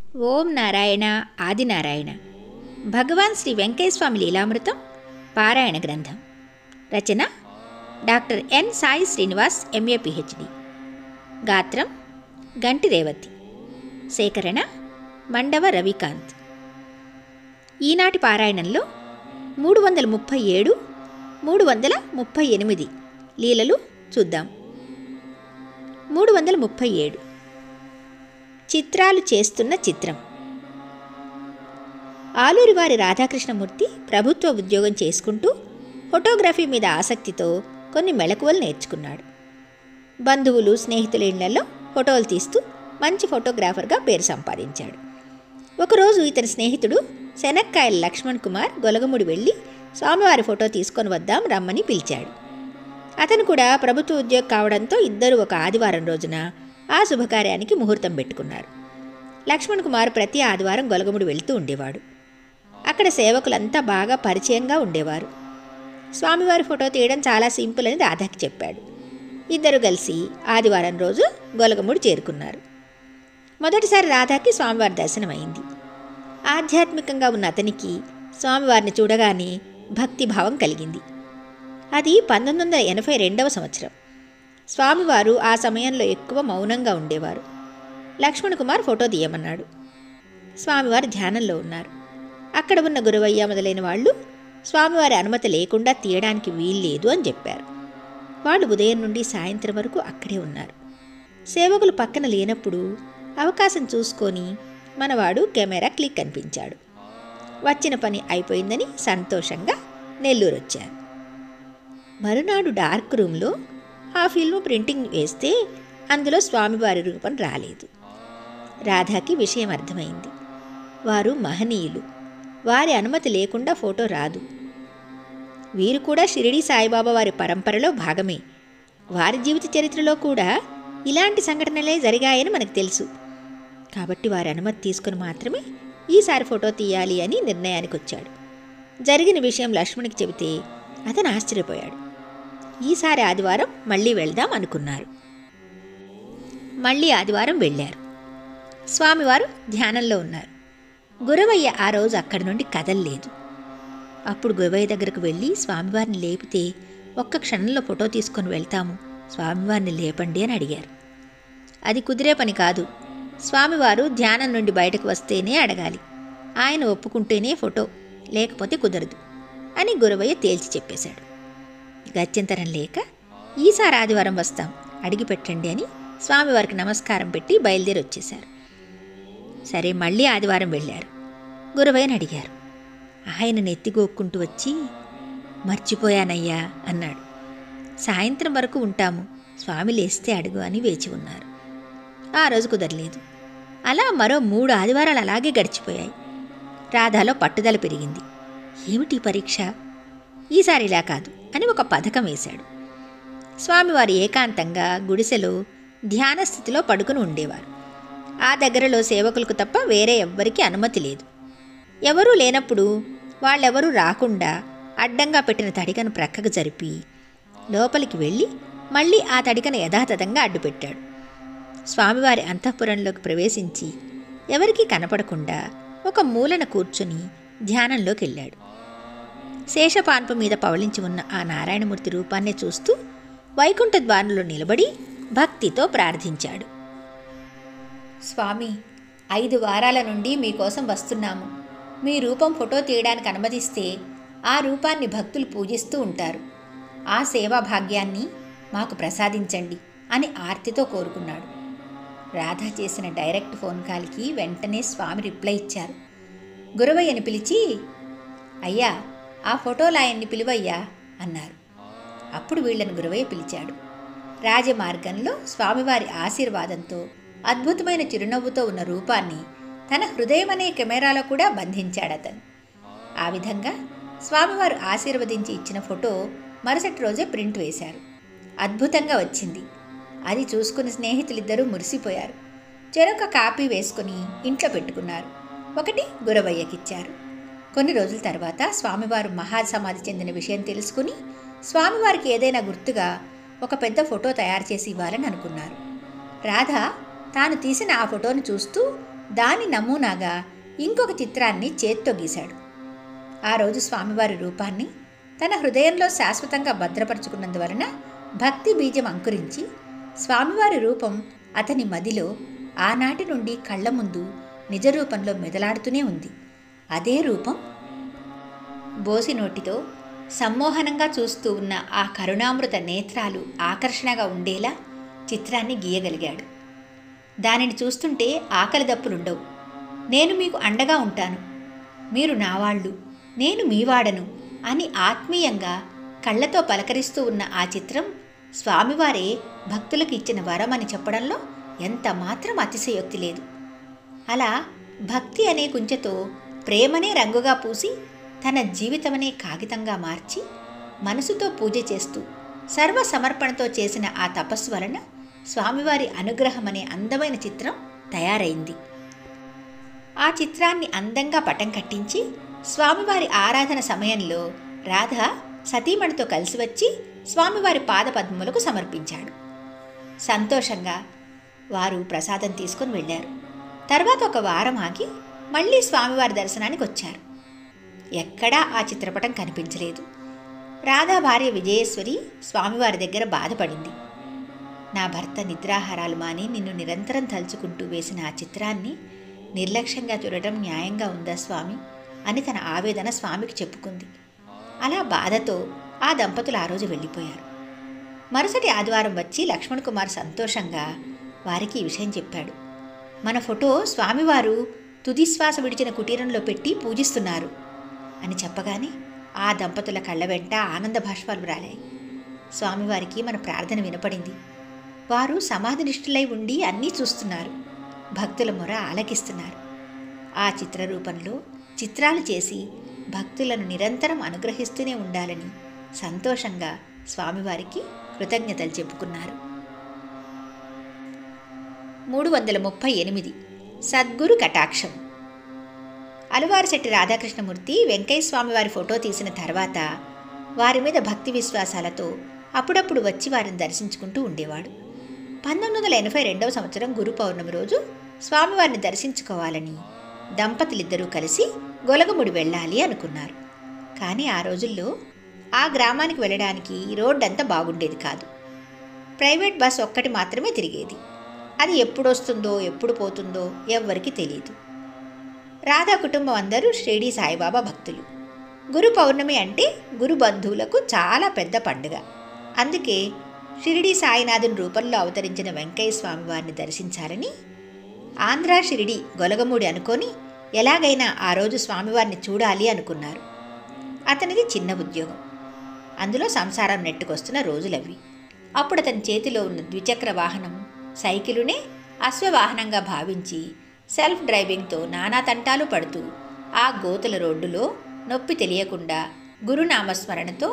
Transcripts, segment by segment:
ఓం నారాయణ ఆదినారాయణ. భగవాన్ శ్రీ వెంకయ్యస్వామి లీలామృతం పారాయణ గ్రంథం. రచన doctor N Sai Srinivas MA PhD. గాత్రం గంటి రేవతి. సేకరణ మండవ రవికాంత్. ఈనాటి పారాయణంలో 337, 338 లీలలు చూద్దాం. 337 చిత్రాలు చేస్తున్న చిత్రం. ఆలూరివారి రాధాకృష్ణమూర్తి ప్రభుత్వ ఉద్యోగం చేసుకుంటూ ఫోటోగ్రఫీ మీద ఆసక్తితో కొన్ని మెళకువలు నేర్చుకున్నాడు. బంధువులు, స్నేహితుల ఇళ్లలో ఫోటోలు తీస్తూ మంచి ఫోటోగ్రాఫర్గా పేరు సంపాదించాడు. ఒకరోజు ఇతని స్నేహితుడు శనక్కాయల లక్ష్మణ్ కుమార్ గొలగముడి వెళ్ళి స్వామివారి ఫోటో తీసుకొని వద్దాం రమ్మని పిలిచాడు. అతను కూడా ప్రభుత్వ ఉద్యోగం కావడంతో ఇద్దరు ఒక ఆదివారం రోజున ఆ శుభకార్యానికి ముహూర్తం పెట్టుకున్నారు. లక్ష్మణ్ కుమార్ ప్రతి ఆదివారం గొలగముడి వెళ్తూ ఉండేవాడు. అక్కడ సేవకులంతా బాగా పరిచయంగా ఉండేవారు. స్వామివారి ఫోటో తీయడం చాలా సింపుల్ అని రాధాకి చెప్పాడు. ఇద్దరు కలిసి ఆదివారం రోజు గొలగముడి చేరుకున్నారు. మొదటిసారి రాధాకి స్వామివారి దర్శనమైంది. ఆధ్యాత్మికంగా ఉన్న అతనికి స్వామివారిని చూడగానే భక్తిభావం కలిగింది. అది 1982వ సంవత్సరం. స్వామివారు ఆ సమయంలో ఎక్కువ మౌనంగా ఉండేవారు. లక్ష్మణ్ కుమార్ ఫోటో తీయమన్నాడు. స్వామివారు ధ్యానంలో ఉన్నారు. అక్కడ ఉన్న గురవయ్య మొదలైన వాళ్ళు స్వామివారి అనుమతి లేకుండా తీయడానికి వీల్లేదు అని చెప్పారు. వాళ్ళు ఉదయం నుండి సాయంత్రం వరకు అక్కడే ఉన్నారు. సేవకులు పక్కన లేనప్పుడు అవకాశం చూసుకొని మనవాడు కెమెరా క్లిక్ అనిపించాడు. వచ్చిన పని అయిపోయిందని సంతోషంగా నెల్లూరు వచ్చారు. మరునాడు డార్క్ రూమ్లో ఆ ఫిల్మ్ ప్రింటింగ్ వేస్తే అందులో స్వామివారి రూపం రాలేదు. రాధాకి విషయం అర్థమైంది. వారు మహనీయులు, వారి అనుమతి లేకుండా ఫోటో రాదు. వీరు కూడా షిరిడి సాయిబాబా వారి పరంపరలో భాగమే. వారి జీవిత చరిత్రలో కూడా ఇలాంటి సంఘటనలే జరిగాయని మనకు తెలుసు. కాబట్టి వారి అనుమతి తీసుకుని మాత్రమే ఈసారి ఫోటో తీయాలి అని నిర్ణయానికి వచ్చాడు. జరిగిన విషయం లక్ష్మణ్కి చెబితే అతను ఆశ్చర్యపోయాడు. ఈసారి ఆదివారం మళ్ళీ వెళ్దాం అనుకున్నారు. మళ్ళీ ఆదివారం వెళ్ళారు. స్వామివారు ధ్యానంలో ఉన్నారు. గురవయ్య ఆ రోజు అక్కడి నుండి కదల్లేదు. అప్పుడు గురవయ్య దగ్గరకు వెళ్ళి స్వామివారిని లేపితే ఒక్క క్షణంలో ఫోటో తీసుకొని వెళ్తాము, స్వామివారిని లేపండి అని అడిగారు. అది కుదిరే పని కాదు. స్వామివారు ధ్యానం నుండి బయటకు వస్తేనే అడగాలి. ఆయన ఒప్పుకుంటేనే ఫోటో, లేకపోతే కుదరదు అని గురవయ్య తేల్చి చెప్పేశాడు. గత్యంతరం లేక ఈసారి ఆదివారం వస్తాం, అడిగి పెట్టండి అని స్వామివారికి నమస్కారం పెట్టి బయలుదేరి వచ్చేశారు. సరే, మళ్ళీ ఆదివారం వెళ్ళారు. గురవయ్యని అడిగారు. ఆయన నెత్తిగోక్కుంటూ వచ్చి, మర్చిపోయానయ్యా అన్నాడు. సాయంత్రం వరకు ఉంటాము, స్వామి లేస్తే అడుగు అని వేచి ఉన్నారు. ఆ రోజు కుదరలేదు. అలా మరో 3 ఆదివారాలు అలాగే గడిచిపోయాయి. రాధాలో పట్టుదల పెరిగింది. ఏమిటి పరీక్ష, ఈసారి ఇలా కాదు అని ఒక పథకం వేశాడు. స్వామివారు ఏకాంతంగా గుడిసెలో ధ్యాన స్థితిలో పడుకుని ఉండేవారు. ఆ దగ్గరలో సేవకులకు తప్ప వేరే ఎవ్వరికీ అనుమతి లేదు. ఎవరూ లేనప్పుడు వాళ్ళెవరూ రాకుండా అడ్డంగా పెట్టిన తడికను ప్రక్కకు జరిపి లోపలికి వెళ్ళి మళ్ళీ ఆ తడికను యథాతథంగా అడ్డుపెట్టాడు. స్వామివారి అంతఃపురంలోకి ప్రవేశించి ఎవరికీ కనపడకుండా ఒక మూలన కూర్చుని ధ్యానంలోకి వెళ్ళాడు. శేషపాన్పు మీద పవళించి ఉన్న ఆ నారాయణమూర్తి రూపాన్నే చూస్తూ వైకుంఠ ద్వారంలో నిలబడి భక్తితో ప్రార్థించాడు. స్వామి, 5 వారాల నుండి మీకోసం వస్తున్నాము. మీ రూపం ఫోటో తీయడానికి అనుమతిస్తే ఆ రూపాన్ని భక్తులు పూజిస్తూ ఉంటారు. ఆ సేవా భాగ్యాన్ని మాకు ప్రసాదించండి అని ఆర్తితో కోరుకున్నాడు. రాధా చేసిన డైరెక్ట్ ఫోన్ కాల్కి వెంటనే స్వామి రిప్లై ఇచ్చారు. గురవయ్యని పిలిచి, అయ్యా, ఆ ఫోటోలు ఆయన్ని పిలువయ్యా అన్నారు. అప్పుడు వీళ్లను గురవయ్య పిలిచాడు. రాజమార్గంలో స్వామివారి ఆశీర్వాదంతో అద్భుతమైన చిరునవ్వుతో ఉన్న రూపాన్ని తన హృదయం అనే కెమెరాలో కూడా బంధించాడతను. ఆ విధంగా స్వామివారు ఆశీర్వదించి ఇచ్చిన ఫోటో మరుసటి రోజే ప్రింట్ వేశారు. అద్భుతంగా వచ్చింది. అది చూసుకుని స్నేహితులిద్దరూ మురిసిపోయారు. చెరొక కాపీ వేసుకుని ఇంట్లో పెట్టుకున్నారు. ఒకటి గురవయ్యకిచ్చారు. కొన్ని రోజుల తర్వాత స్వామివారు మహాసమాధి చెందిన విషయం తెలుసుకుని స్వామివారికి ఏదైనా గుర్తుగా ఒక పెద్ద ఫోటో తయారు చేసి ఇవ్వాలని అనుకున్నారు. రాధ తాను తీసిన ఆ ఫోటోను చూస్తూ దాని నమూనాగా ఇంకొక చిత్రాన్ని చేత్తో గీశాడు. ఆ రోజు స్వామివారి రూపాన్ని తన హృదయంలో శాశ్వతంగా భద్రపరుచుకున్నందువలన భక్తి బీజం అంకురించి స్వామివారి రూపం అతని మదిలో ఆనాటి నుండి కళ్ళ ముందు నిజ రూపంలో మెదలాడుతూనే ఉంది. అదే రూపం బోసి నోటితో సమ్మోహనంగా చూస్తూ ఉన్న ఆ కరుణామృత నేత్రాలు ఆకర్షణగా ఉండేలా చిత్రాన్ని గీయగలిగాడు. దానిని చూస్తుంటే ఆకలి దప్పులుండవు. నేను మీకు అండగా ఉంటాను, మీరు నావాళ్ళు, నేను మీవాడను అని ఆత్మీయంగా కళ్ళతో పలకరిస్తూ ఉన్న ఆ చిత్రం స్వామివారే భక్తులకు ఇచ్చిన వరం అని చెప్పడంలో ఎంత మాత్రం అతిశయోక్తి లేదు. అలా భక్తి అనే కుంచెతో ప్రేమనే రంగుగా పూసి తన జీవితమనే కాగితంగా మార్చి మనసుతో పూజ చేస్తూ సర్వసమర్పణతో చేసిన ఆ తపస్సు వలన స్వామివారి అనుగ్రహం అనే అందమైన చిత్రం తయారైంది. ఆ చిత్రాన్ని అందంగా పటం కట్టించి స్వామివారి ఆరాధన సమయంలో రాధ సతీమణితో కలిసి వచ్చి స్వామివారి పాదపద్మములకు సమర్పించాడు. సంతోషంగా వారు ప్రసాదం తీసుకుని వెళ్ళారు. తర్వాత ఒక వారం ఆగి మళ్ళీ స్వామివారి దర్శనానికి వచ్చారు. ఎక్కడా ఆ చిత్రపటం కనిపించలేదు. రాధా భార్య విజయేశ్వరి స్వామివారి దగ్గర బాధపడింది. నా భర్త నిద్రాహారాలు మాని నిన్ను నిరంతరం తలుచుకుంటూ వేసిన ఆ చిత్రాన్ని నిర్లక్ష్యంగా చూడటం న్యాయంగా ఉందా స్వామి అని తన ఆవేదన స్వామికి చెప్పుకుంది. అలా బాధతో ఆ దంపతులు ఆ రోజు వెళ్ళిపోయారు. మరుసటి ఆదివారం వచ్చి లక్ష్మణ్ కుమార్ సంతోషంగా వారికి ఈ విషయం చెప్పాడు. మన ఫోటో స్వామివారు తుదిశ్వాస విడిచిన కుటీరంలో పెట్టి పూజిస్తున్నారు అని చెప్పగానే ఆ దంపతుల కళ్ళ వెంట ఆనంద భాష్పాలు రాలాయి. స్వామివారికి మన ప్రార్థన వినపడింది. వారు సమాధినిష్ఠులై ఉండి అన్నీ చూస్తున్నారు, భక్తుల మొర ఆలకిస్తున్నారు. ఆ చిత్రరూపంలో చిత్రాలు చేసి భక్తులను నిరంతరం అనుగ్రహిస్తూనే ఉండాలని సంతోషంగా స్వామివారికి కృతజ్ఞతలు చెప్పుకున్నారు. 338 సద్గురు కటాక్షం. అలువారిశెట్టి రాధాకృష్ణమూర్తి వెంకయ్య స్వామివారి ఫోటో తీసిన తర్వాత వారి మీద భక్తి విశ్వాసాలతో అప్పుడప్పుడు వచ్చి వారిని దర్శించుకుంటూ ఉండేవాడు. 1982వ సంవత్సరం గురు పౌర్ణమి రోజు స్వామివారిని దర్శించుకోవాలని దంపతులిద్దరూ కలిసి గొలగముడి వెళ్ళాలి అనుకున్నారు. కానీ ఆ రోజుల్లో ఆ గ్రామానికి వెళ్ళడానికి రోడ్డంతా బాగుండేది కాదు. ప్రైవేట్ బస్ ఒక్కటి మాత్రమే తిరిగేది. అది ఎప్పుడు వస్తుందో ఎప్పుడు పోతుందో ఎవ్వరికీ తెలియదు. రాధా కుటుంబం అందరూ షిరిడీ సాయిబాబా భక్తులు. గురు పౌర్ణమి అంటే గురు బంధువులకు చాలా పెద్ద పండుగ. అందుకే షిరిడీ సాయినాథుని రూపంలో అవతరించిన వెంకయ్య స్వామి వారిని దర్శించాలని ఆంధ్ర షిరిడీ గొలగమూడి అనుకొని ఎలాగైనా ఆ రోజు స్వామివారిని చూడాలి అనుకున్నారు. అతనిది చిన్న ఉద్యోగం, అందులో సంసారం నెట్టుకొస్తున్న రోజులవి. అప్పుడు అతని చేతిలో ఉన్న ద్విచక్ర వాహనం సైకిలునే అశ్వవాహనంగా భావించి సెల్ఫ్ డ్రైవింగ్తో నానా తంటాలు పడుతూ ఆ గోతుల రోడ్డులో నొప్పి తెలియకుండా గురునామస్మరణతో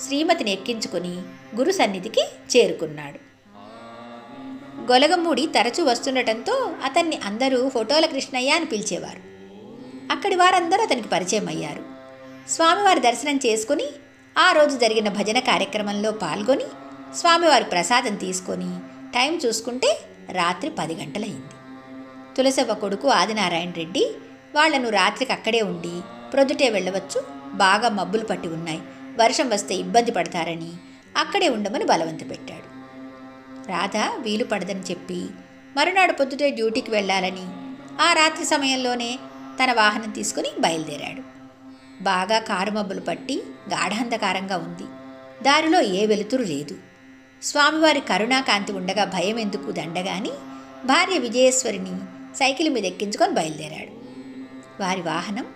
శ్రీమతిని ఎక్కించుకొని గురు సన్నిధికి చేరుకున్నాడు. గొలగమూడి తరచూ వస్తుండటంతో అతన్ని అందరూ ఫోటోల కృష్ణయ్య అని పిలిచేవారు. అక్కడి వారందరూ అతనికి పరిచయం అయ్యారు. స్వామివారి దర్శనం చేసుకుని ఆ రోజు జరిగిన భజన కార్యక్రమంలో పాల్గొని స్వామివారి ప్రసాదం తీసుకొని టైం చూసుకుంటే రాత్రి 10 గంటలయింది. తులసవ్వ కొడుకు ఆదినారాయణ రెడ్డి వాళ్లను రాత్రికి అక్కడే ఉండి ప్రొద్దుటే వెళ్ళవచ్చు, బాగా మబ్బులు పట్టి ఉన్నాయి, వర్షం వస్తే ఇబ్బంది పడతారని అక్కడే ఉండమని బలవంత పెట్టాడు. రాధ వీలు పడదని చెప్పి మరునాడు పొద్దుటే డ్యూటీకి వెళ్ళాలని ఆ రాత్రి సమయంలోనే తన వాహనం తీసుకుని బయలుదేరాడు. బాగా కారు మబ్బులు పట్టి గాఢాంధకారంగా ఉంది. దారిలో ఏ వెలుతురు లేదు. స్వామివారి కరుణాకాంతి ఉండగా భయం ఎందుకు దండగాని భార్య విజయేశ్వరిని సైకిల్ మీద ఎక్కించుకొని బయలుదేరాడు. వారి వాహనం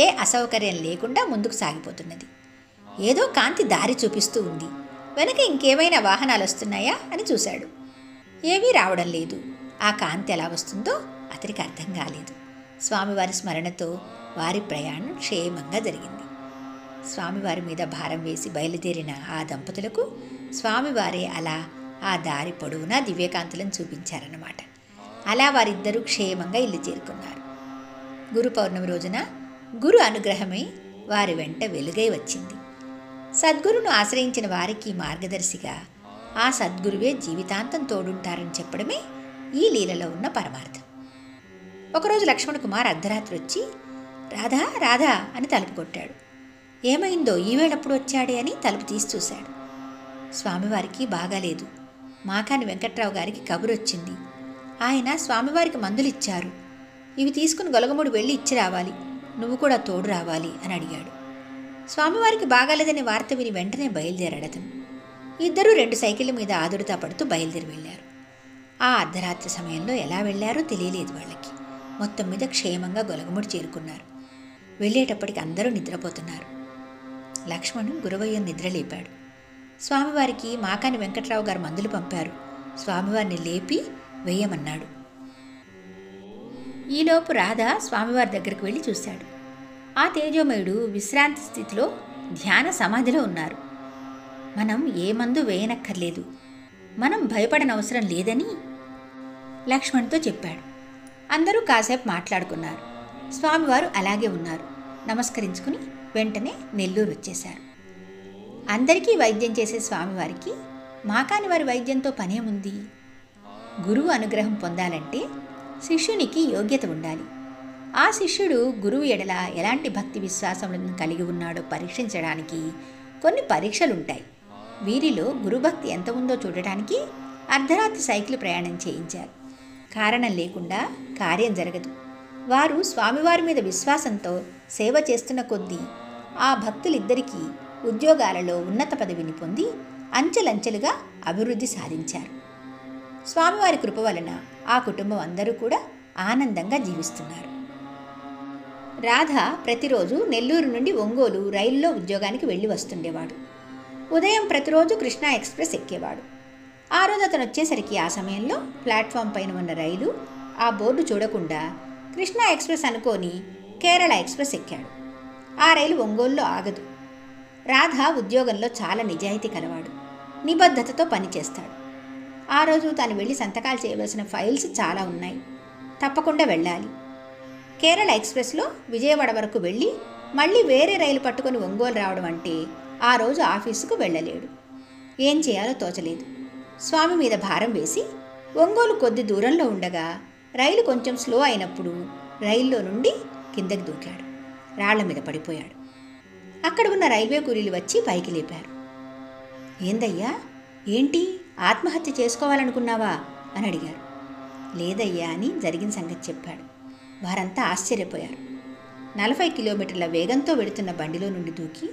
ఏ అసౌకర్యం లేకుండా ముందుకు సాగిపోతున్నది. ఏదో కాంతి దారి చూపిస్తూ ఉంది. వెనక ఇంకేమైనా వాహనాలు వస్తున్నాయా అని చూశాడు. ఏమీ రావడం లేదు. ఆ కాంతి ఎలా వస్తుందో అతనికి అర్థం కాలేదు. స్వామివారి స్మరణతో వారి ప్రయాణం క్షేమంగా జరిగింది. స్వామివారి మీద భారం వేసి బయలుదేరిన ఆ దంపతులకు స్వామివారే అలా ఆ దారి పొడవునా దివ్యకాంతులను చూపించారన్నమాట. అలా వారిద్దరూ క్షేమంగా ఇల్లు చేరుకున్నారు. గురు పౌర్ణమి రోజున గురు అనుగ్రహమై వారి వెంట వెలుగై వచ్చింది. సద్గురును ఆశ్రయించిన వారికి మార్గదర్శిగా ఆ సద్గురువే జీవితాంతం తోడుంటారని చెప్పడమే ఈ లీలలో ఉన్న పరమార్థం. ఒకరోజు లక్ష్మణ కుమార్ అర్ధరాత్రి వచ్చి రాధా రాధా అని తలుపు కొట్టాడు. ఏమైందో ఈవేళప్పుడు వచ్చాడే అని తలుపు తీసి చూశాడు. స్వామివారికి బాగాలేదు. మాకాని వెంకట్రావు గారికి కబురొచ్చింది. ఆయన స్వామివారికి మందులు ఇచ్చారు. ఇవి తీసుకుని గొలగముడి వెళ్ళి ఇచ్చి రావాలి. నువ్వు కూడా తోడు రావాలి అని అడిగాడు. స్వామివారికి బాగాలేదనే వార్త విని వెంటనే బయలుదేరాడు అతను. ఇద్దరూ 2 సైకిళ్ళ మీద ఆదురుతా పడుతూ బయలుదేరి వెళ్ళారు. ఆ అర్ధరాత్రి సమయంలో ఎలా వెళ్లారో తెలియలేదు వాళ్ళకి. మొత్తం మీద క్షేమంగా గొలగముడి చేరుకున్నారు. వెళ్ళేటప్పటికి అందరూ నిద్రపోతున్నారు. లక్ష్మణు గురవయ్యను నిద్రలేపాడు. స్వామివారికి మాకాని వెంకట్రావు గారు మందులు పంపారు. స్వామివారిని లేపి వేయమన్నాడు. ఈలోపు రాధ స్వామివారి దగ్గరికి వెళ్ళి చూశాడు. ఆ తేజోమయుడు విశ్రాంతి స్థితిలో ధ్యాన సమాధిలో ఉన్నారు. మనం ఏ మందు వేయనక్కర్లేదు, మనం భయపడనవసరం లేదని లక్ష్మణ్తో చెప్పాడు. అందరూ కాసేపు మాట్లాడుకున్నారు. స్వామివారు అలాగే ఉన్నారు. నమస్కరించుకుని వెంటనే నెల్లూరు వచ్చేశారు. అందరికీ వైద్యం చేసే స్వామివారికి మాకాని వారి వైద్యంతో పనేముంది? గురువు అనుగ్రహం పొందాలంటే శిష్యునికి యోగ్యత ఉండాలి. ఆ శిష్యుడు గురువు ఎడల ఎలాంటి భక్తి విశ్వాసములను కలిగి ఉన్నాడో పరీక్షించడానికి కొన్ని పరీక్షలుంటాయి. వీరిలో గురుభక్తి ఎంత ఉందో చూడటానికి అర్ధరాత్రి సైకిల్ ప్రయాణం చేయించారు. కారణం లేకుండా కార్యం జరగదు. వారు స్వామివారి మీద విశ్వాసంతో సేవ చేస్తున్న కొద్దీ ఆ భక్తులిద్దరికీ ఉద్యోగాలలో ఉన్నత పదవిని పొంది అంచెలంచెలుగా అభివృద్ధి సాధించారు. స్వామివారి కృప వలన ఆ కుటుంబం అందరూ కూడా ఆనందంగా జీవిస్తున్నారు. రాధ ప్రతిరోజు నెల్లూరు నుండి ఒంగోలు రైలులో ఉద్యోగానికి వెళ్ళి వస్తుండేవాడు. ఉదయం ప్రతిరోజు కృష్ణా ఎక్స్ప్రెస్ ఎక్కేవాడు. ఆ రోజు అతను వచ్చేసరికి ఆ సమయంలో ప్లాట్ఫామ్ పైన ఉన్న రైలు ఆ బోర్డు చూడకుండా కృష్ణా ఎక్స్ప్రెస్ అనుకొని కేరళ ఎక్స్ప్రెస్ ఎక్కాడు. ఆ రైలు ఒంగోలులో ఆగదు. రాధ ఉద్యోగంలో చాలా నిజాయితీ కలవాడు. నిబద్ధతతో పనిచేస్తాడు. ఆ రోజు తాను వెళ్ళి సంతకాలు చేయవలసిన ఫైల్స్ చాలా ఉన్నాయి. తప్పకుండా వెళ్ళాలి. కేరళ ఎక్స్ప్రెస్లో విజయవాడ వరకు వెళ్ళి మళ్ళీ వేరే రైలు పట్టుకొని ఒంగోలు రావడం అంటే ఆ రోజు ఆఫీసుకు వెళ్ళలేడు. ఏం చేయాలో తోచలేదు. స్వామి మీద భారం వేసి ఒంగోలు కొద్ది దూరంలో ఉండగా రైలు కొంచెం స్లో అయినప్పుడు రైల్లో నుండి కిందకి దూకాడు. రాళ్ల మీద పడిపోయాడు. అక్కడ ఉన్న రైల్వే కూలీలు వచ్చి పైకి లేపారు. ఏందయ్యా, ఏంటి ఆత్మహత్య చేసుకోవాలనుకున్నావా అని అడిగారు. లేదయ్యా అని జరిగిన సంగతి చెప్పాడు. వారంతా ఆశ్చర్యపోయారు. 40 కిలోమీటర్ల వేగంతో వెడుతున్న బండిలో నుండి దూకి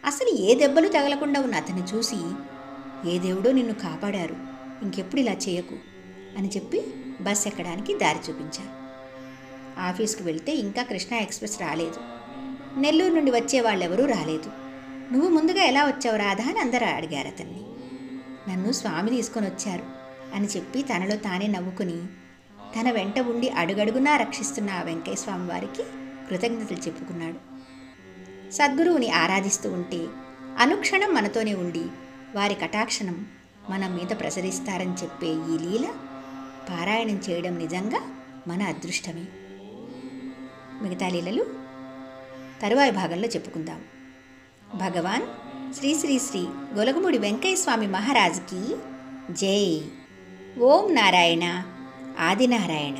అసలు ఏ దెబ్బలు తగలకుండా ఉన్న అతన్ని చూసి, ఏ దేవుడో నిన్ను కాపాడారు, ఇంకెప్పుడు ఇలా చేయకు అని చెప్పి బస్ ఎక్కడానికి దారి చూపించారు. ఆఫీస్కు వెళ్తే ఇంకా కృష్ణా ఎక్స్ప్రెస్ రాలేదు. నెల్లూరు నుండి వచ్చే వాళ్ళెవరూ రాలేదు. నువ్వు ముందుగా ఎలా వచ్చావు రాధా అని అందరూ అడిగారు అతన్ని. నన్ను స్వామి తీసుకొని వచ్చారు అని చెప్పి తనలో తానే నవ్వుకుని తన వెంట ఉండి అడుగడుగునా రక్షిస్తున్న ఆ వెంకయ్య స్వామి వారికి కృతజ్ఞతలు చెప్పుకున్నాడు. సద్గురువుని ఆరాధిస్తూ ఉంటే అనుక్షణం మనతోనే ఉండి వారి కటాక్షణం మన మీద ప్రసరిస్తారని చెప్పే ఈ లీల పారాయణం చేయడం నిజంగా మన అదృష్టమే. మిగతా లీలలు తరువాయి భాగంలో చెప్పుకుందాం. భగవాన్ శ్రీ శ్రీ శ్రీ గొలగముడి వెంకయ్య స్వామి మహారాజుకి జై. ఓం నారాయణ ఆదినారాయణ.